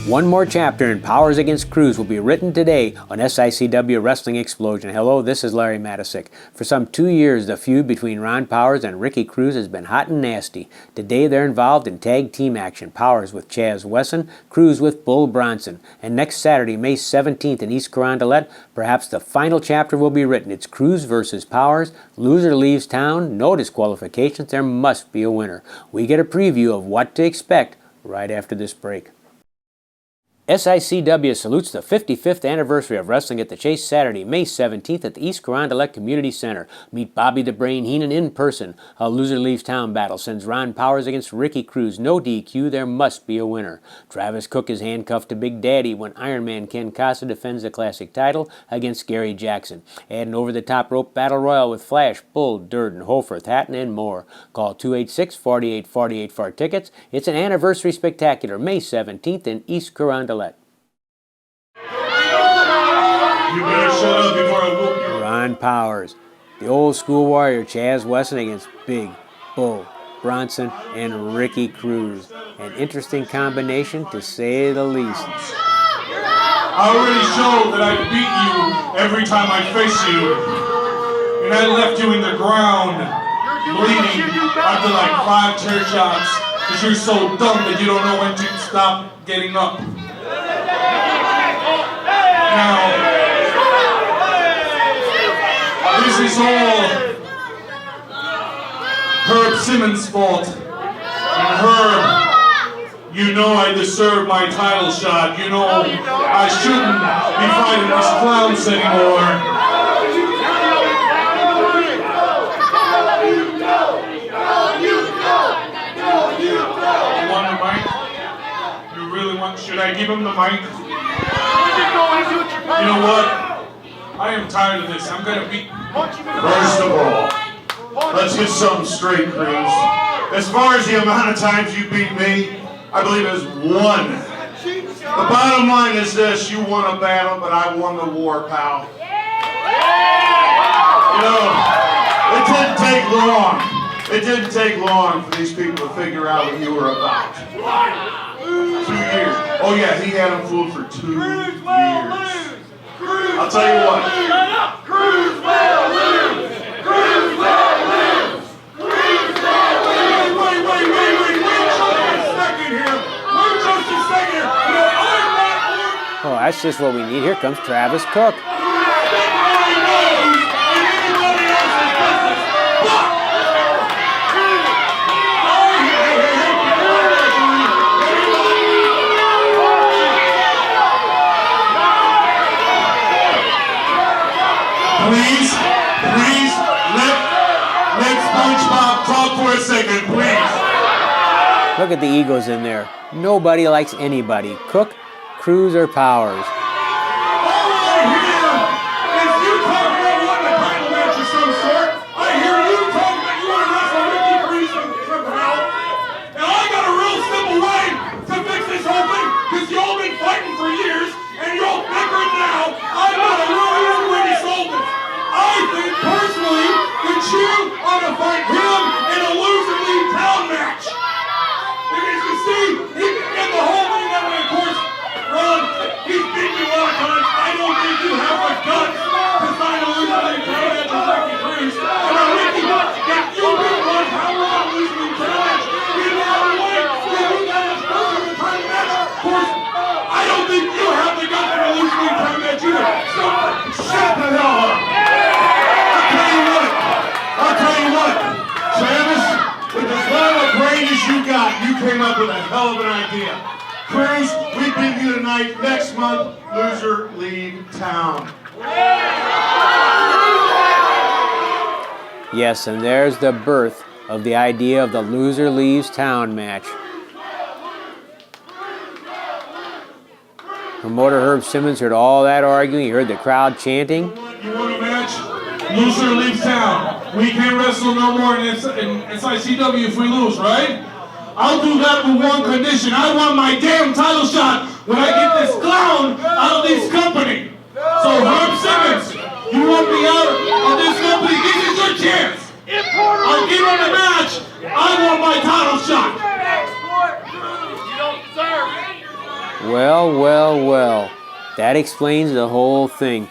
One more chapter in Powers against Cruz will be written today on SICW Wrestling Explosion. Hello, this is Larry Matisick. For some 2 years, the feud between Ron Powers and Ricky Cruz has been hot and nasty. Today, they're involved in tag team action. Powers with Chaz, Wesson, Cruz with Bull Bronson. And next Saturday, May 17th in East Carondelet, perhaps the final chapter will be written. It's Cruz versus Powers. Loser leaves town. No disqualifications. There must be a winner. We get a preview of what to expect right after this break. SICW salutes the 55th anniversary of wrestling at the Chase Saturday, May 17th at the East Carondelet Community Center. Meet Bobby the Brain Heenan in person. A loser leaves town battle sends Ron Powers against Ricky Cruz. No DQ, there must be a winner. Travis Cook is handcuffed to Big Daddy when Iron Man Ken Casa defends the classic title against Gary Jackson. Add an over-the-top rope battle royal with Flash, Bull, Durden, Hofer, Hatton, and more. Call 286-4848 for tickets. It's an anniversary spectacular, May 17th in East Carondelet. You better shut up before I whoop you. Ron Powers, the old school warrior Chaz Wesson against Big Bull Bronson and Ricky Cruz. An interesting combination to say the least. I already showed that I beat you every time I face you. And I left you in the ground, bleeding after like 5 chair shots because you're so dumb that you don't know when to stop getting up. Now, this is all Herb Simmons' fault. And Herb, you know I deserve my title shot. You know I shouldn't be fighting these clowns anymore. You want the mic? You really want? Should I give him the mic? You know what? I am tired of this. I'm gonna beat. First of all, let's get something straight, Cruz. As far as the amount of times you beat me, I believe it was 1. The bottom line is this: you won a battle, but I won the war, pal. You know, it didn't take long. It didn't take long for these people to figure out what you were about. 2 years. Oh yeah, he had them fooled for 2 years. I'll tell you what. Cruz will lose! Cruz will lose! Cruz will lose! Wait just a second here! Wait just a second! No, I'm not... Oh, that's just what we need. Here comes Travis Cook. Please, let SpongeBob talk for a second, please. Look at the egos in there. Nobody likes anybody. Cook, Cruz, or Powers. All I hear is you talk about wanting a title match of some sort. I hear you talk about you want to wrestle Ricky Cruz from hell. And I got a real simple way to fix this whole thing, because y'all been fighting for years, and y'all bickering now. I've got a real easy way to solve this. I think personally that you ought to fight him in a loser leave town match. Because you see, he can get the whole thing that way. Of course, Ron, he's beat you a lot of times. I don't think you have the guts to sign a loser leave town match with Ricky Cruz. And now, Ricky, if you beat Ron Power on a loser leave town match, you know how to win. If you got us both in the title match, of course, I don't think you have the guts for a loser leave town match either. So, shut the hell up. I'll tell you what, Travis, with as long a brain as you got, you came up with a hell of an idea. Cruz, we beat you tonight. Next month, loser leave town. Yes, and there's the birth of the idea of the loser leaves town match. Promoter Herb Simmons heard all that arguing. He heard the crowd chanting. You want a match? Loser leaves town. We can't wrestle no more in SICW if we lose, right? I'll do that with one condition. I want my damn title shot when I get this clown out of this company. So Herb Simmons, you want me out of this company? This is your chance. I'll give him the match. I want my title shot. You don't deserve it. Well. That explains the whole thing.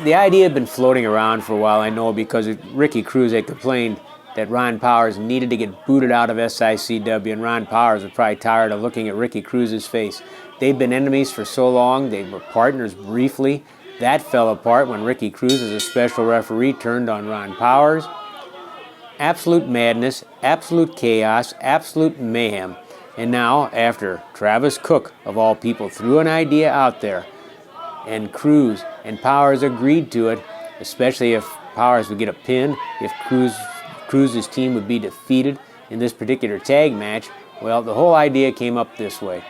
The idea had been floating around for a while, I know, because Ricky Cruz had complained that Ron Powers needed to get booted out of SICW, and Ron Powers was probably tired of looking at Ricky Cruz's face. They'd been enemies for so long, they were partners briefly. That fell apart when Ricky Cruz, as a special referee, turned on Ron Powers. Absolute madness, absolute chaos, absolute mayhem. And now, after Travis Cook, of all people, threw an idea out there, and Cruz and Powers agreed to it, especially if Powers would get a pin, if Cruz's team would be defeated in this particular tag match, well, the whole idea came up this way.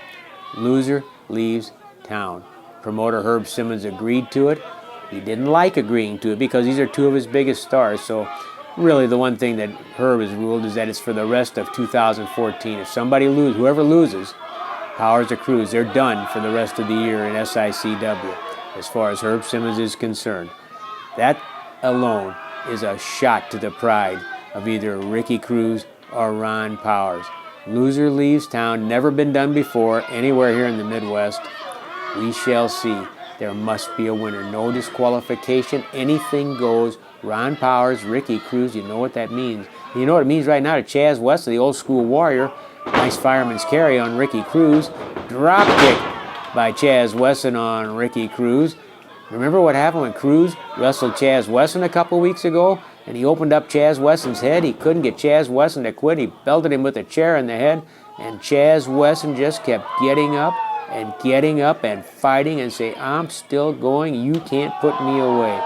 Loser leaves town. Promoter Herb Simmons agreed to it. He didn't like agreeing to it because these are two of his biggest stars, so really the one thing that Herb has ruled is that it's for the rest of 2014. If somebody loses, whoever loses, Powers or Cruz, they're done for the rest of the year in SICW, as far as Herb Simmons is concerned. That alone is a shot to the pride of either Ricky Cruz or Ron Powers. Loser leaves town, never been done before anywhere here in the Midwest. We shall see. There must be a winner. No disqualification. Anything goes. Ron Powers, Ricky Cruz, you know what that means. You know what it means right now to Chaz Wesson, the old school warrior. Nice fireman's carry on Ricky Cruz. Drop kick by Chaz Wesson on Ricky Cruz. Remember what happened when Cruz wrestled Chaz Wesson a couple weeks ago? And he opened up Chaz Wesson's head. He couldn't get Chaz Wesson to quit. He belted him with a chair in the head. And Chaz Wesson just kept getting up and fighting and say, I'm still going. You can't put me away.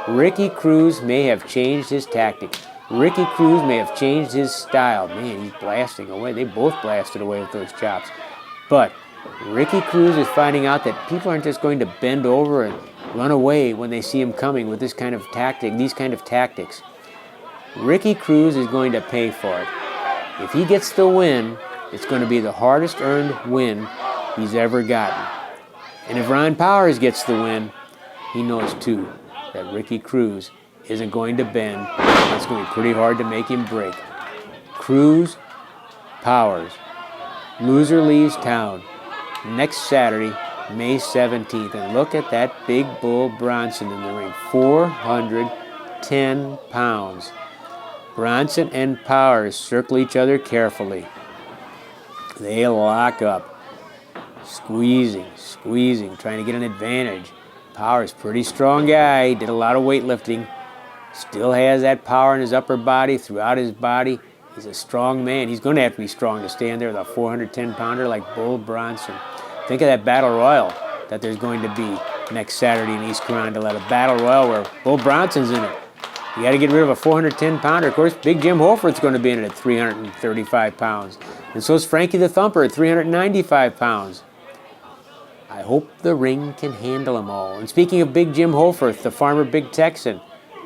Ricky Cruz may have changed his tactics. Ricky Cruz may have changed his style. Man, he's blasting away. They both blasted away with those chops. But Ricky Cruz is finding out that people aren't just going to bend over and run away when they see him coming with this kind of tactic, these kind of tactics. Ricky Cruz is going to pay for it. If he gets the win, it's going to be the hardest earned win he's ever gotten. And if Ron Powers gets the win, he knows too that Ricky Cruz isn't going to bend. It's going to be pretty hard to make him break. Cruz, Powers, loser leaves town next Saturday, May 17th. And look at that big bull Bronson in the ring, 410 pounds. Bronson and Powers circle each other carefully. They lock up, squeezing, trying to get an advantage. Powers, pretty strong guy, did a lot of weightlifting, still has that power in his upper body, throughout his body. He's a strong man. He's going to have to be strong to stand there with a 410-pounder like Bull Bronson. Think of that battle royal that there's going to be next Saturday in East Carondelet, a battle royal where Bull Bronson's in it. You got to get rid of a 410-pounder. Of course, Big Jim Holford's going to be in it at 335 pounds. And so is Frankie the Thumper at 395 pounds. I hope the ring can handle them all. And speaking of Big Jim Holforth, the farmer Big Texan,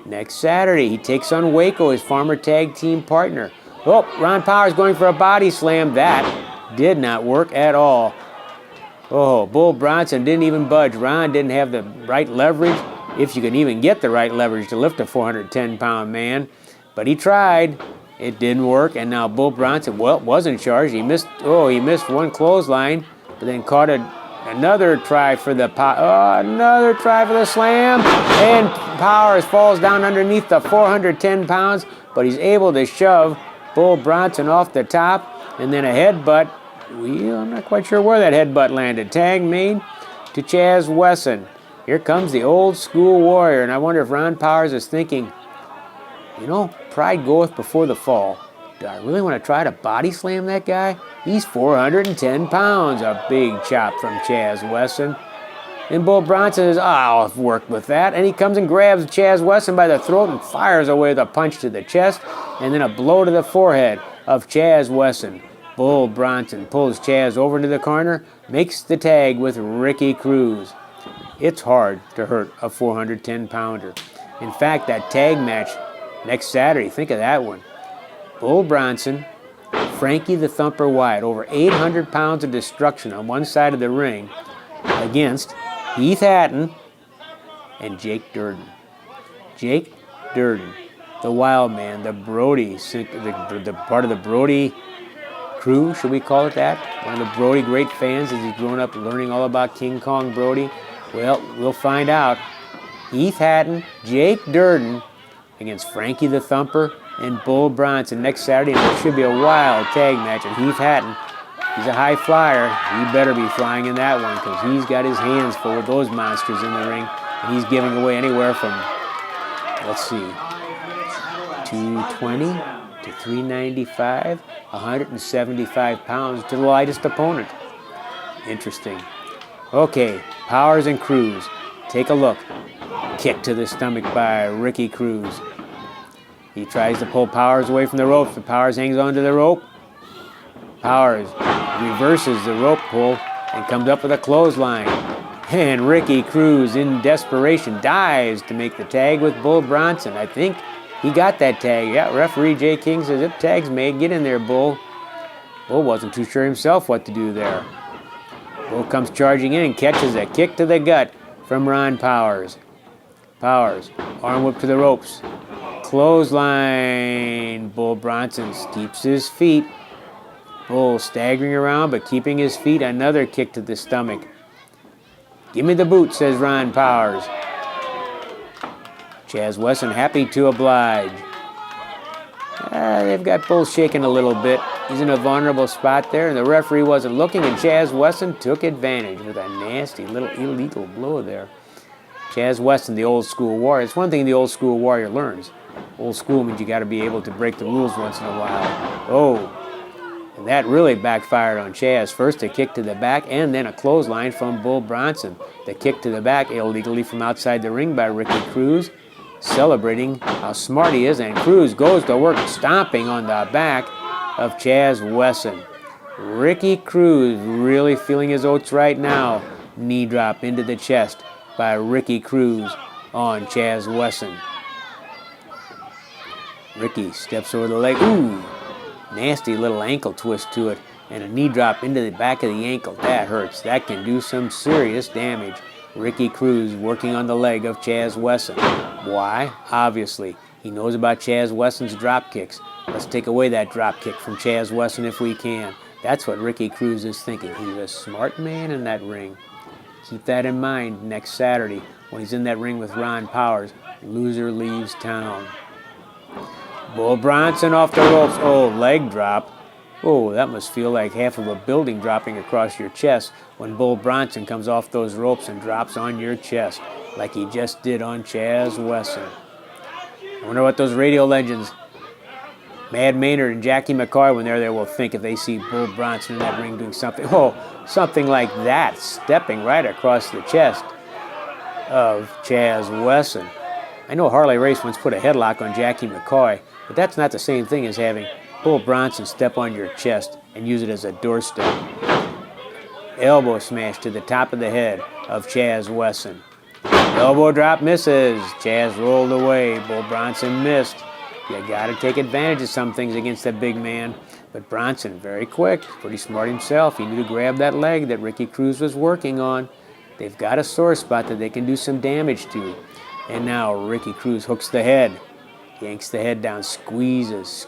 next Saturday he takes on Waco, his farmer tag team partner. Oh, Ron Powers going for a body slam. That did not work at all. Oh, Bull Bronson didn't even budge. Ron didn't have the right leverage, if you can even get the right leverage to lift a 410-pound man. But he tried. It didn't work. And now Bull Bronson, well, was in charge. He missed one clothesline, but then caught another try for the slam. And Powers falls down underneath the 410 pounds, but he's able to shove Bull Bronson off the top. And then a headbutt. I'm not quite sure where that headbutt landed. Tag made to Chaz Wesson. Here comes the old school warrior, and I wonder if Ron Powers is thinking, pride goeth before the fall. Do I really want to try to body slam that guy? He's 410 pounds, a big chop from Chaz Wesson. And Bull Bronson says, I'll work with that. And he comes and grabs Chaz Wesson by the throat and fires away with a punch to the chest and then a blow to the forehead of Chaz Wesson. Bull Bronson pulls Chaz over into the corner, makes the tag with Ricky Cruz. It's hard to hurt a 410-pounder. In fact, that tag match next Saturday, think of that one. Bull Bronson, Frankie the Thumper Wyatt, over 800 pounds of destruction on one side of the ring against Heath Hatton and Jake Durden. Jake Durden, the wild man, the Brody, the part of the Brody crew, should we call it that? One of the Brody great fans as he's grown up learning all about King Kong Brody? Well, we'll find out. Heath Hatton, Jake Durden against Frankie the Thumper and Bull Bronson next Saturday. And it should be a wild tag match. And Heath Hatton, he's a high flyer. He better be flying in that one because he's got his hands full with those monsters in the ring. And he's giving away anywhere from, let's see, 220 to 395, 175 pounds to the lightest opponent. Interesting. Okay, Powers and Cruz. Take a look. Kick to the stomach by Ricky Cruz. He tries to pull Powers away from the ropes, but Powers hangs onto the rope. Powers reverses the rope pull and comes up with a clothesline. And Ricky Cruz, in desperation, dives to make the tag with Bull Bronson. I think he got that tag. Yeah, referee J. King says, if tag's made, get in there, Bull. Bull wasn't too sure himself what to do there. Bull comes charging in and catches a kick to the gut from Ron Powers. Powers, arm whip to the ropes. Clothesline. Bull Bronson keeps his feet. Bull staggering around but keeping his feet. Another kick to the stomach. Give me the boot, says Ron Powers. Chaz Wesson happy to oblige. They've got Bull shaking a little bit. He's in a vulnerable spot there, and the referee wasn't looking, and Chaz Wesson took advantage with a nasty little illegal blow there. Chaz Wesson, the old school warrior. It's one thing the old school warrior learns. Old school means you got to be able to break the rules once in a while. Oh, and that really backfired on Chaz. First a kick to the back, and then a clothesline from Bull Bronson. The kick to the back illegally from outside the ring by Ricky Cruz, celebrating how smart he is, and Cruz goes to work stomping on the back of Chaz Wesson. Ricky Cruz really feeling his oats right now. Knee drop into the chest by Ricky Cruz on Chaz Wesson. Ricky steps over the leg. Ooh, nasty little ankle twist to it, and a knee drop into the back of the ankle. That hurts. That can do some serious damage. Ricky Cruz working on the leg of Chaz Wesson. Why? Obviously, he knows about Chaz Wesson's drop kicks. Let's take away that drop kick from Chaz Wesson if we can. That's what Ricky Cruz is thinking. He's a smart man in that ring. Keep that in mind next Saturday when he's in that ring with Ron Powers. Loser leaves town. Bull Bronson off the ropes. Oh, leg drop. Oh, that must feel like half of a building dropping across your chest when Bull Bronson comes off those ropes and drops on your chest like he just did on Chaz Wesson. I wonder what those radio legends, Mad Maynard and Jackie McCoy, when they're there, will think if they see Bull Bronson in that ring doing something. Oh, something like that, stepping right across the chest of Chaz Wesson. I know Harley Race once put a headlock on Jackie McCoy, but that's not the same thing as having Bull Bronson step on your chest and use it as a doorstep. Elbow smash to the top of the head of Chaz Wesson. Elbow drop misses. Chaz rolled away. Bull Bronson missed. You got to take advantage of some things against that big man. But Bronson, very quick, pretty smart himself. He knew to grab that leg that Ricky Cruz was working on. They've got a sore spot that they can do some damage to. And now Ricky Cruz hooks the head. Yanks the head down, squeezes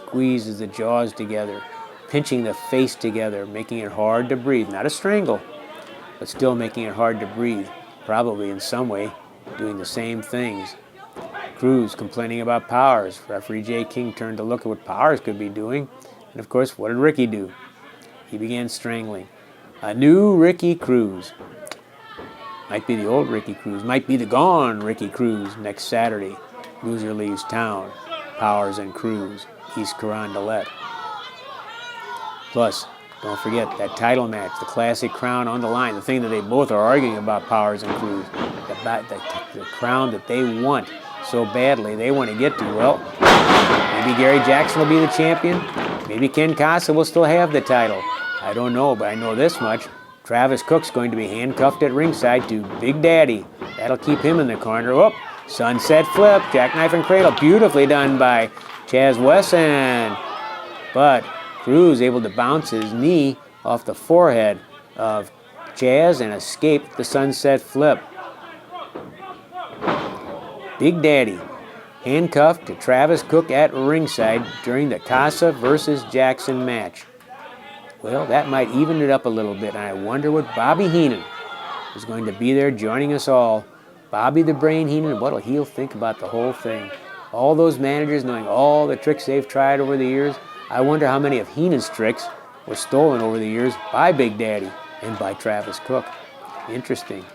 the jaws together, pinching the face together, making it hard to breathe. Not a strangle, but still making it hard to breathe. Probably in some way doing the same things. Cruz complaining about Powers. Referee J. King turned to look at what Powers could be doing. And of course, what did Ricky do? He began strangling. A new Ricky Cruz. Might be the old Ricky Cruz. Might be the gone Ricky Cruz next Saturday. Loser leaves town. Powers and Cruz. East Carondelet. Plus, don't forget that title match, the classic crown on the line, the thing that they both are arguing about, Powers and Cruz. The crown that they want so badly, they want to get to. Well, maybe Gary Jackson will be the champion. Maybe Ken Casa will still have the title. I don't know, but I know this much. Travis Cook's going to be handcuffed at ringside to Big Daddy. That'll keep him in the corner. Whoop! Sunset flip, jackknife and cradle, beautifully done by Chaz Wesson. But Cruz able to bounce his knee off the forehead of Chaz and escape the sunset flip. Big Daddy handcuffed to Travis Cook at ringside during the Casa versus Jackson match. Well, that might even it up a little bit, and I wonder what Bobby Heenan is going to be there joining us all. Bobby the Brain Heenan, what'll he'll think about the whole thing? All those managers knowing all the tricks they've tried over the years. I wonder how many of Heenan's tricks were stolen over the years by Big Daddy and by Travis Cook. Interesting.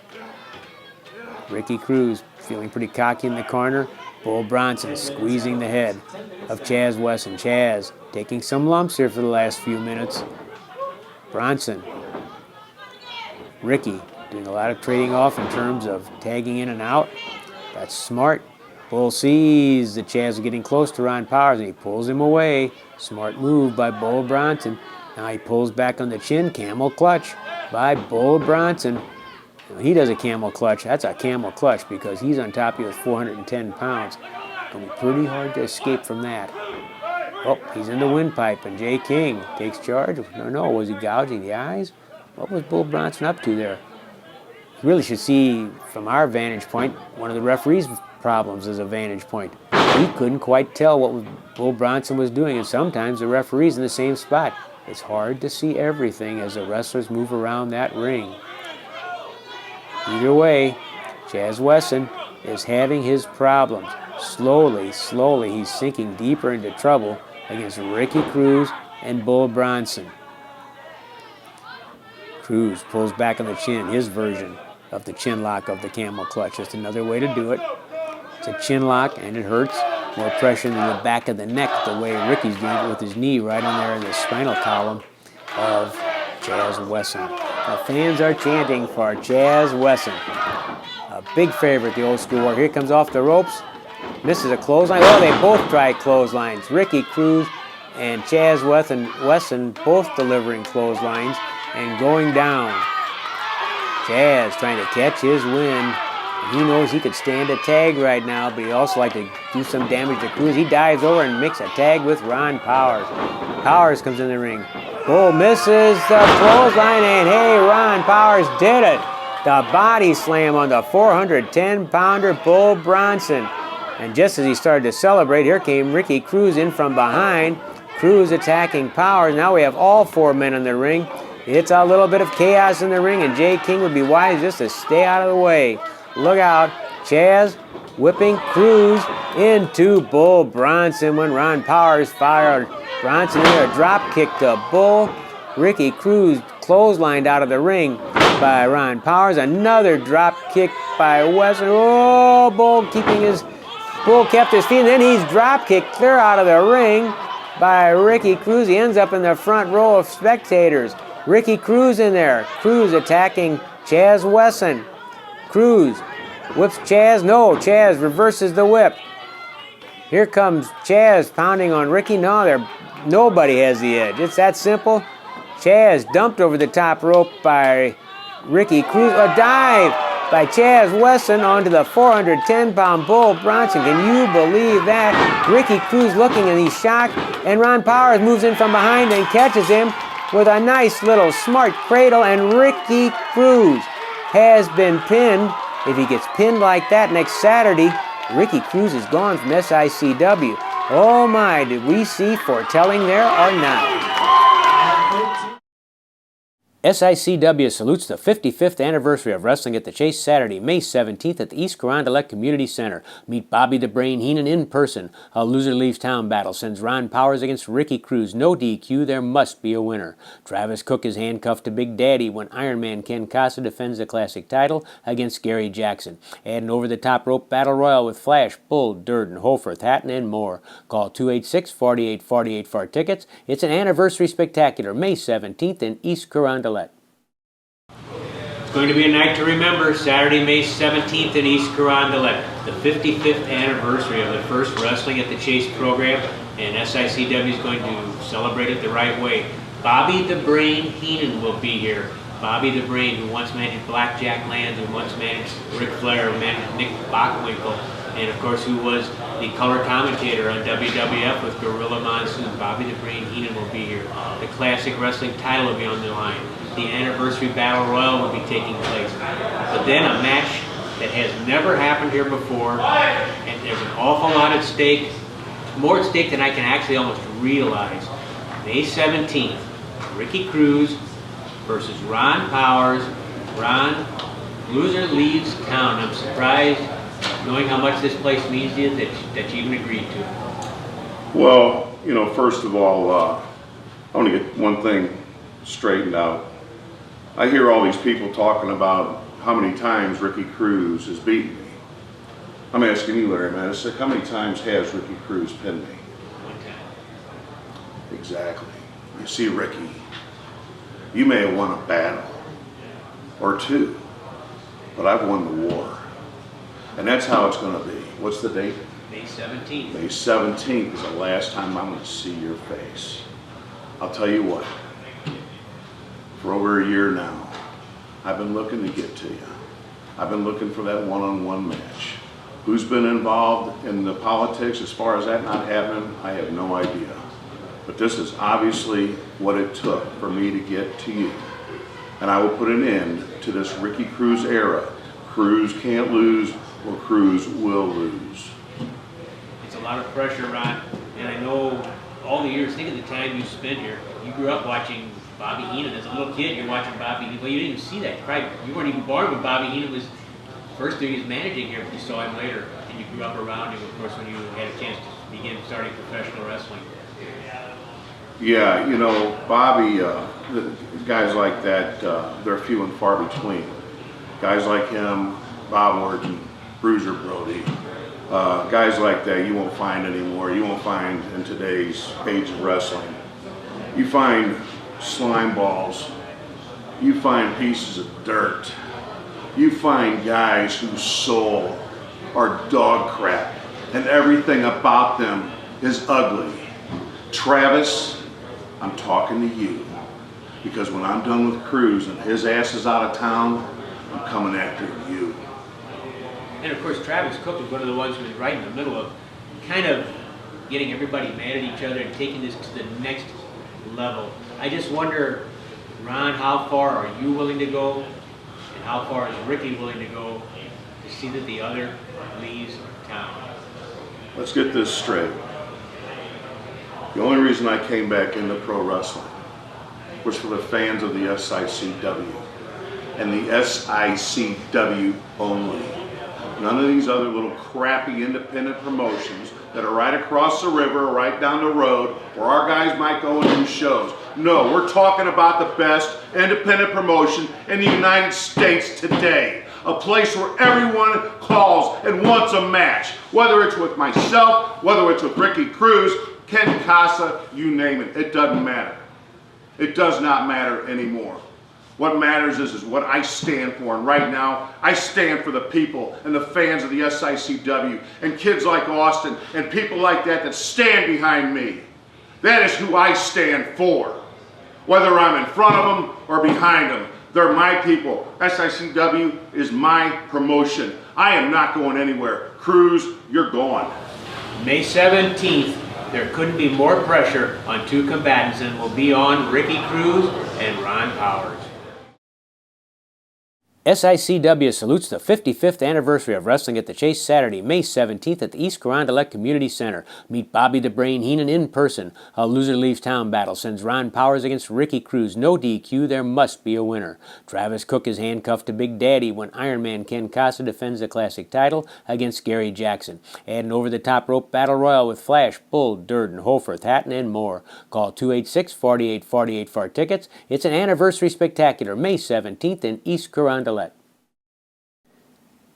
Ricky Cruz feeling pretty cocky in the corner. Bull Bronson squeezing the head of Chaz Wesson. Chaz taking some lumps here for the last few minutes. Bronson. Ricky doing a lot of trading off in terms of tagging in and out. That's smart. Bull sees that Chaz is getting close to Ron Powers and he pulls him away. Smart move by Bull Bronson. Now he pulls back on the chin. Camel clutch by Bull Bronson. He does a camel clutch. That's a camel clutch because he's on top of you with 410 pounds. It's going to be pretty hard to escape from that. Oh, he's in the windpipe, and Jay King takes charge. No, was he gouging the eyes? What was Bull Bronson up to there? You really should see, from our vantage point, one of the referee's problems as a vantage point. He couldn't quite tell what Bull Bronson was doing, and sometimes the referee's in the same spot. It's hard to see everything as the wrestlers move around that ring. Either way, Chaz Wesson is having his problems. Slowly, he's sinking deeper into trouble against Ricky Cruz and Bull Bronson. Cruz pulls back on the chin, his version of the chin lock of the camel clutch. Just another way to do it. It's a chin lock, and it hurts. More pressure in the back of the neck, the way Ricky's doing it with his knee right in there in the spinal column of Chaz Wesson. The fans are chanting for Chaz Wesson. A big favorite, the old school war. Here comes off the ropes. Misses a clothesline. Oh, they both tried clotheslines. Ricky Cruz and Chaz Wesson both delivering clotheslines and going down. Chaz trying to catch his wind. He knows he could stand a tag right now, but he also like to do some damage to Cruz. He dives over and makes a tag with Ron Powers. Powers comes in the ring. Bull misses the clothesline, and hey, Ron Powers did it. The body slam on the 410-pounder Bull Bronson. And just as he started to celebrate, here came Ricky Cruz in from behind. Cruz attacking Powers. Now we have all four men in the ring. It's a little bit of chaos in the ring, and Jay King would be wise just to stay out of the way. Look out, Chaz whipping Cruz into Bull Bronson when Ron Powers fired Bronson in there. A drop kick to Bull. Ricky Cruz clotheslined out of the ring by Ron Powers. Another drop kick by Wesson. Oh, Bull kept his feet, and then he's drop kicked clear out of the ring by Ricky Cruz. He ends up in the front row of spectators. Ricky Cruz in there. Cruz attacking Chaz Wesson. Cruz whips Chaz. No, Chaz reverses the whip. Here comes Chaz pounding on Ricky. No, nobody has the edge. It's that simple. Chaz dumped over the top rope by Ricky Cruz. A dive by Chaz Wesson onto the 410-pound Bull Bronson. Can you believe that? Ricky Cruz looking and he's shocked. And Ron Powers moves in from behind and catches him with a nice little smart cradle. And Ricky Cruz has been pinned. If he gets pinned like that next Saturday, Ricky Cruz is gone from SICW. Oh my, did we see foretelling there or not? SICW salutes the 55th anniversary of wrestling at the Chase Saturday, May 17th at the East Carondelet Community Center. Meet Bobby the Brain Heenan in person. A loser leaves town battle sends Ron Powers against Ricky Cruz. No DQ, there must be a winner. Travis Cook is handcuffed to Big Daddy when Iron Man Ken Casa defends the classic title against Gary Jackson. Add an over-the-top rope battle royal with Flash, Bull, Durden, Hofer, Hatton, and more. Call 286-4848 for tickets. It's an anniversary spectacular, May 17th in East Carondelet. It's going to be a night to remember, Saturday, May 17th in East Carondelet, the 55th anniversary of the first Wrestling at the Chase program, and SICW is going to celebrate it the right way. Bobby the Brain Heenan will be here. Bobby the Brain, who once managed Blackjack Lands, who once managed Ric Flair, who managed Nick Bockwinkel, and of course who was the color commentator on WWF with Gorilla Monsoon. Bobby the Brain Heenan will be here. The classic wrestling title will be on the line. The anniversary battle royal will be taking place. But then a match that has never happened here before, and there's an awful lot at stake, more at stake than I can actually almost realize. May 17th, Ricky Cruz versus Ron Powers. Ron, loser leaves town. I'm surprised, knowing how much this place means to you, that you even agreed to it. Well, first of all, I want to get one thing straightened out. I hear all these people talking about how many times Ricky Cruz has beaten me. I'm asking you, Larry Madison, how many times has Ricky Cruz pinned me? One time. Exactly. You see, Ricky, you may have won a battle or two, but I've won the war. And that's how it's going to be. What's the date? May 17th. May 17th is the last time I'm going to see your face. I'll tell you what, for over a year now, I've been looking to get to you. I've been looking for that one-on-one match. Who's been involved in the politics as far as that not happening, I have no idea. But this is obviously what it took for me to get to you. And I will put an end to this Ricky Cruz era. Cruz can't lose, or Cruz will lose. It's a lot of pressure, Ron, and I know all the years, think of the time you spent here. You grew up watching Bobby Heenan. As a little kid, you're watching Bobby Heenan. Well, you didn't even see that. Probably, you weren't even born when Bobby Heenan was first year he was managing here, but you saw him later. And you grew up around him, of course, when you had a chance to begin starting professional wrestling. Yeah, Bobby, guys like that, they're few and far between. Guys like him, Bob Orton, Bruiser Brody, guys like that you won't find anymore. You won't find in today's age of wrestling. You find slime balls. You find pieces of dirt. You find guys whose soul are dog crap and everything about them is ugly. Travis, I'm talking to you, because when I'm done with Cruz and his ass is out of town, I'm coming after you. And of course, Travis Cook was one of the ones who was right in the middle of kind of getting everybody mad at each other and taking this to the next level. I just wonder, Ron, how far are you willing to go, and how far is Ricky willing to go to see that the other leaves town? Let's get this straight. The only reason I came back into pro wrestling was for the fans of the SICW, and the SICW only. None of these other little crappy independent promotions that are right across the river, right down the road, where our guys might go and do shows. No, we're talking about the best independent promotion in the United States today. A place where everyone calls and wants a match. Whether it's with myself, whether it's with Ricky Cruz, Ken Casa, you name it. It doesn't matter. It does not matter anymore. What matters is what I stand for, and right now, I stand for the people and the fans of the SICW and kids like Austin and people like that that stand behind me. That is who I stand for. Whether I'm in front of them or behind them, they're my people. SICW is my promotion. I am not going anywhere. Cruz, you're gone. May 17th, there couldn't be more pressure on two combatants than will be on Ricky Cruz and Ron Powers. SICW salutes the 55th anniversary of Wrestling at the Chase Saturday, May 17th at the East Carondelet Community Center. Meet Bobby the Brain Heenan in person. A loser leaves town battle sends Ron Powers against Ricky Cruz. No DQ, there must be a winner. Travis Cook is handcuffed to Big Daddy when Iron Man Ken Casa defends the classic title against Gary Jackson. Add an over-the-top rope battle royal with Flash, Bull, Durden, Hofarth, Hatton, and more. Call 286-4848 for tickets. It's an anniversary spectacular, May 17th in East Carondelet.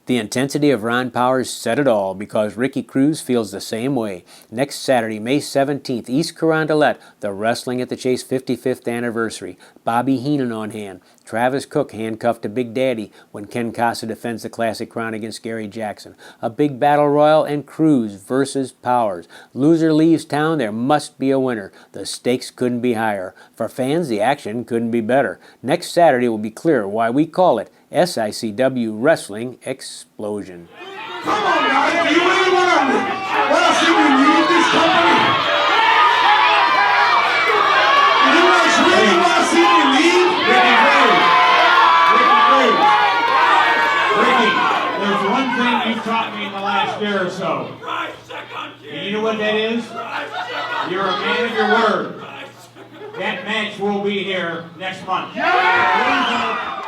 The intensity of Ron Powers said it all, because Ricky Cruz feels the same way. Next Saturday, May 17th, East Carondelet, the Wrestling at the Chase 55th anniversary. Bobby Heenan on hand. Travis Cook handcuffed to Big Daddy when Ken Casa defends the classic crown against Gary Jackson. A big battle royal and Cruz versus Powers. Loser leaves town, there must be a winner. The stakes couldn't be higher. For fans, the action couldn't be better. Next Saturday will be clear why we call it SICW Wrestling Explosion. Come on, guys. Do you really want to see me leave this company? Do you guys really want to see me leave? Ricky, there's one thing you've taught me in the last year or so. And you know what that is? You're a man of your word. that match will be here next month. Yeah!